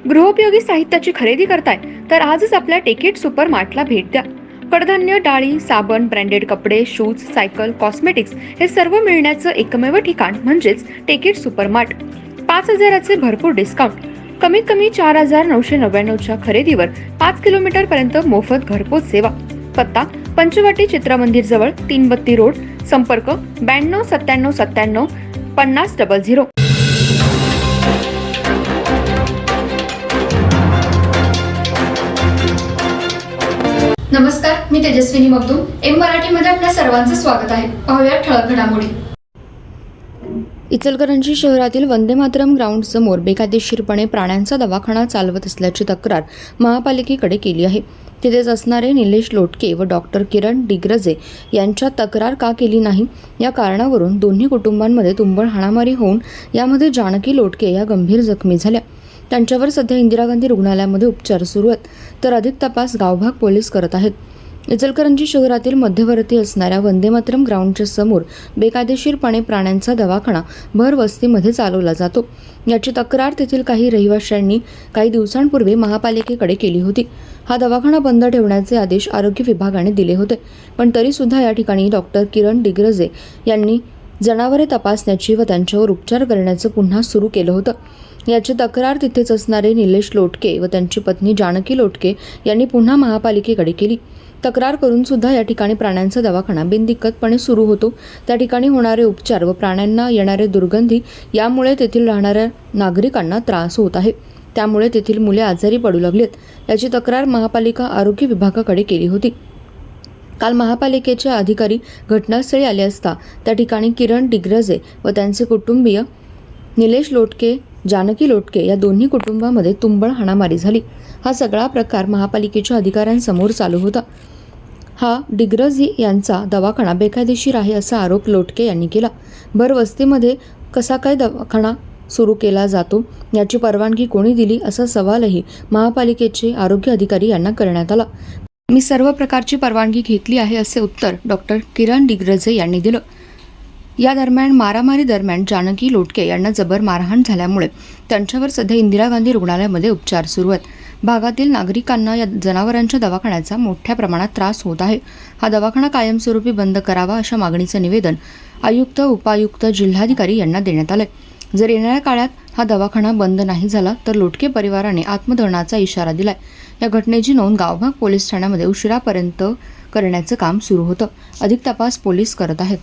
गृहोपयोगी साहित्याची खरेदी करताय तर आजच आपल्या टेकेट सुपर मार्टला भेट द्या. कडधान्य, डाळी, साबण, ब्रँडेड कपडे, शूज, सायकल, कॉस्मेटिक्स हे सर्व मिळण्याचं एकमेव ठिकाण म्हणजेच टेकेट सुपर मार्ट. 5,000चे भरपूर डिस्काउंट. कमीत कमी 4,999च्या खरेदीवर 5 किलोमीटर पर्यंत मोफत घरपोच सेवा. पत्ता पंचवटी चित्रमंदिर जवळ, 332 रोड. संपर्क 92 97 97 50 00. नमस्कार, मी तेजस्विनी मगदूम. एम मराठीमध्ये आपल्या सर्वांचं स्वागत आहे. पाहूया ठळक घडामोडी. इचलकरंजी शहरातील वंदे मातरम ग्राउंड समोर बेकायदेशीरपणे प्राण्यांचा दवाखाना चालवत असल्याची तक्रार महापालिकेकडे केली आहे. तिथेच असणारे निलेश लोटके व डॉक्टर किरण डिग्रजे यांच्या तक्रार का केली नाही या कारणावरून दोन्ही कुटुंबांमध्ये तुंबळ हाणामारी होऊन यामध्ये जानकी लोटके या गंभीर जखमी झाल्या. त्यांच्यावर सध्या इंदिरा गांधी रुग्णालयामध्ये उपचार सुरू आहेत, तर अधिक तपास गावभाग पोलीस करत आहेत. इचलकरंजी शहरातील मध्यवर्ती असणाऱ्या वंदे मातरम ग्राउंडच्या समोर बेकायदेशीरपणे प्राण्यांचा दवाखाना भर वस्तीमध्ये चालवला जातो. याची तक्रार तेथील काही रहिवाशांनी काही दिवसांपूर्वी महापालिकेकडे केली होती. हा दवाखाना बंद ठेवण्याचे आदेश आरोग्य विभागाने दिले होते, पण तरी सुद्धा या ठिकाणी डॉक्टर किरण डिग्रजे यांनी जनावरे तपासण्याची व त्यांच्यावर उपचार करण्याचं पुन्हा सुरू केलं होतं. याची तक्रार तिथेच असणारे निलेश लोटके व त्यांची पत्नी जानकी लोटके यांनी पुन्हा महापालिकेकडे केली. तक्रार करून सुद्धा या ठिकाणी प्राण्यांचा दवाखाना बिनदिक्कतपणे सुरू होतो. त्या ठिकाणी होणारे उपचार व प्राण्यांना येणारे दुर्गंधी यामुळे तेथील राहणाऱ्या नागरिकांना त्रास होत आहे. त्यामुळे तेथील मुले आजारी पडू लागलेत. याची तक्रार महापालिका आरोग्य विभागाकडे केली होती. काल महापालिकेचे अधिकारी घटनास्थळी आले असता त्या ठिकाणी किरण डिग्रजे व त्यांचे कुटुंबीय निलेश लोटके, जानकी लोटके या दोन्ही कुटुंबामध्ये तुंबळ हाणामारी झाली. हा सगळा प्रकार महापालिकेच्या अधिकाऱ्यांसमोर चालू होता. हा डिग्रजी यांचा दवाखाना बेकायदेशीर आहे असा आरोप लोटके यांनी केला. भर वस्तीमध्ये कसा काय दवाखाना सुरू केला जातो, याची परवानगी कोणी दिली असा सवालही महापालिकेचे आरोग्य अधिकारी यांना करण्यात आला. मी सर्व प्रकारची परवानगी घेतली आहे असे उत्तर डॉक्टर किरण डिग्रजे यांनी दिलं. या दरम्यान मारामारी दरम्यान जानकी लोटके यांना जबर मारहाण झाल्यामुळे त्यांच्यावर सध्या इंदिरा गांधी रुग्णालयामध्ये उपचार सुरू आहेत. भागातील नागरिकांना या जनावरांच्या दवाखान्याचा मोठ्या प्रमाणात त्रास होत आहे. हा दवाखाना कायमस्वरूपी बंद करावा अशा मागणीचं निवेदन आयुक्त, उपायुक्त, जिल्हाधिकारी यांना देण्यात आलंय. जर येणाऱ्या काळात हा दवाखाना बंद नाही झाला तर लोटके परिवाराने आत्मदहनाचा इशारा दिलाय. या घटनेची नोंद गावभाग पोलीस ठाण्यामध्ये उशिरापर्यंत करण्याचं काम सुरू होतं. अधिक तपास पोलीस करत आहेत.